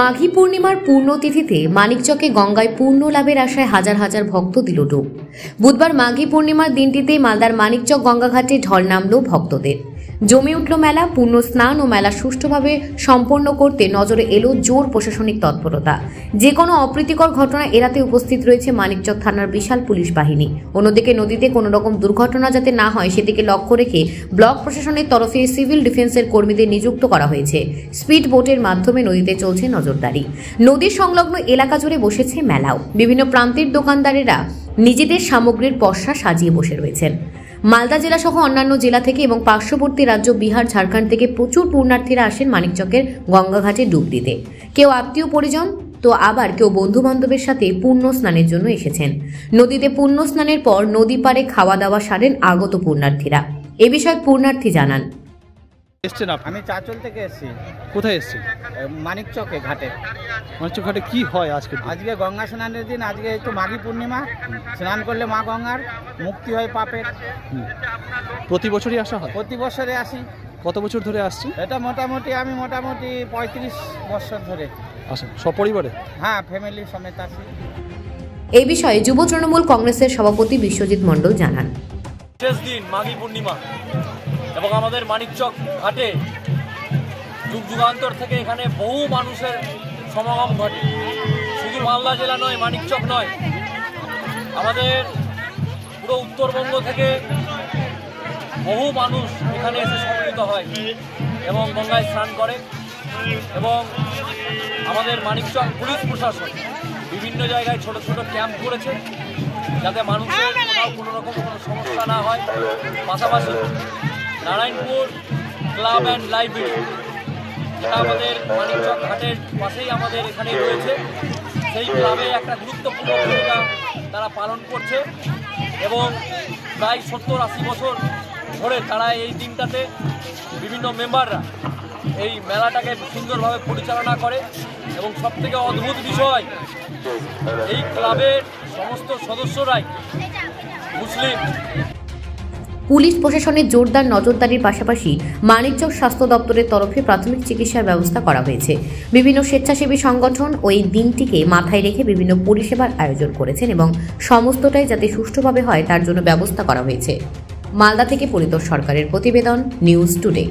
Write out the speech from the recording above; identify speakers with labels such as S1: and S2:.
S1: মাঘী পূর্ণিমার পূর্ণতিথিতে মানিকচকে গঙ্গায় পূর্ণ লাভের আশায় হাজার হাজার ভক্ত দিল ডুব। বুধবার মাঘী পূর্ণিমার দিনটিতে মালদার মানিকচক গঙ্গাঘাটে ঢল নামল ভক্তদের। জমে উঠল মেলা। পূর্ণ স্নান ও মেলা সুষ্ঠুভাবে সম্পন্ন করতে নজরে এলো জোর প্রশাসনিক তৎপরতা। যে কোনো অপ্রীতিকর ঘটনা এড়াতে উপস্থিত রয়েছে মানিকচক থানার বিশাল পুলিশ বাহিনী। অন্যদিকে নদীতে কোনো রকম দুর্ঘটনা যাতে না হয় সেদিকে লক্ষ্য রেখে ব্লক প্রশাসনের তরফে সিভিল ডিফেন্সের কর্মীদের নিযুক্ত করা হয়েছে। স্পিড বোটের মাধ্যমে নদীতে চলছে নজরদারি। নদীর সংলগ্ন এলাকা জুড়ে বসেছে মেলাও। বিভিন্ন প্রান্তের দোকানদারেরা নিজেদের সামগ্রীর পসরা সাজিয়ে বসে রয়েছেন। মালদা জেলা সহ অন্যান্য জেলা থেকে এবং পার্শ্ববর্তী রাজ্য বিহার, ঝাড়খণ্ড থেকে প্রচুর পূর্ণার্থীরা আসেন মানিকচকের গঙ্গাঘাটে ডুব দিতে। কেউ আত্মীয় পরিজন, তো আবার কেউ বন্ধু বান্ধবের সাথে পূর্ণ স্নানের জন্য এসেছেন। নদীতে পূর্ণ স্নানের পর নদী পাড়ে খাওয়া দাওয়া সারেন আগত পূর্ণার্থীরা। এ বিষয়ে পূর্ণার্থী জানান,
S2: আমি চাচল থেকে এসেছি।
S3: কোথায় এসেছি?
S2: মানিকচকে ঘাটে।
S3: মানিকচক ঘাটে কি হয় আজকে?
S2: আজকে গঙ্গা স্নানের দিন। আজকে একটু মাঘী পূর্ণিমা। স্নান করলে মা গঙ্গার মুক্তি হয় পাপের।
S3: প্রতি বছরই আসা হয়?
S2: প্রতি বছরে আসি।
S3: কত বছর ধরে আসছি?
S2: এটা মোটামুটি আমি 35 বছর ধরে
S3: আসেন। সপরিবারে?
S2: হ্যাঁ, ফ্যামিলি সমেত আসি।
S1: এই বিষয়ে যুব তৃণমূল কংগ্রেসের সভাপতি বিশ্বজিৎ মণ্ডল জানান,
S4: শেষ দিন মাঘী পূর্ণিমা এবং আমাদের মানিকচক ঘাটে যুগ যুগান্তর থেকে এখানে বহু মানুষের সমাগম ঘটে। শুধু মালদা জেলা নয়, মানিকচক নয়, আমাদের পুরো উত্তরবঙ্গ থেকে বহু মানুষ এখানে এসে সমবেত হয় এবং গঙ্গায় স্নান করে। এবং আমাদের মানিকচক পুলিশ প্রশাসন বিভিন্ন জায়গায় ছোট ছোট ক্যাম্প করেছে যাতে মানুষের কোনো রকম কোনো সমস্যা না হয়। পাশাপাশি নারায়ণপুর ক্লাব অ্যান্ড লাইব্রেরি, যেটা আমাদের মানিকচক ঘাটের পাশেই আমাদের এখানে রয়েছে, সেই ক্লাবে একটা গুরুত্বপূর্ণ ভূমিকা তারা পালন করছে এবং প্রায় 70-80 বছর ধরে তারা এই দিনটাতে বিভিন্ন মেম্বাররা এই মেলাটাকে সুন্দরভাবে পরিচালনা করে। এবং সবথেকে অদ্ভুত বিষয়, এই ক্লাবের সমস্ত সদস্যরাই মুসলিম।
S1: পুলিশ প্রশাসনের জোরদার নজরদারির পাশাপাশি মানিকচক স্বাস্থ্য দপ্তরের তরফে প্রাথমিক চিকিৎসার ব্যবস্থা করা হয়েছে। বিভিন্ন স্বেচ্ছাসেবী সংগঠন ওই দিনটিকে মাথায় রেখে বিভিন্ন পরিষেবার আয়োজন করেছেন এবং সমস্তটাই যাতে সুষ্ঠুভাবে হয় তার জন্য ব্যবস্থা করা হয়েছে। মালদা থেকে পরিতোষ সরকারের প্রতিবেদন, নিউজ টুডে।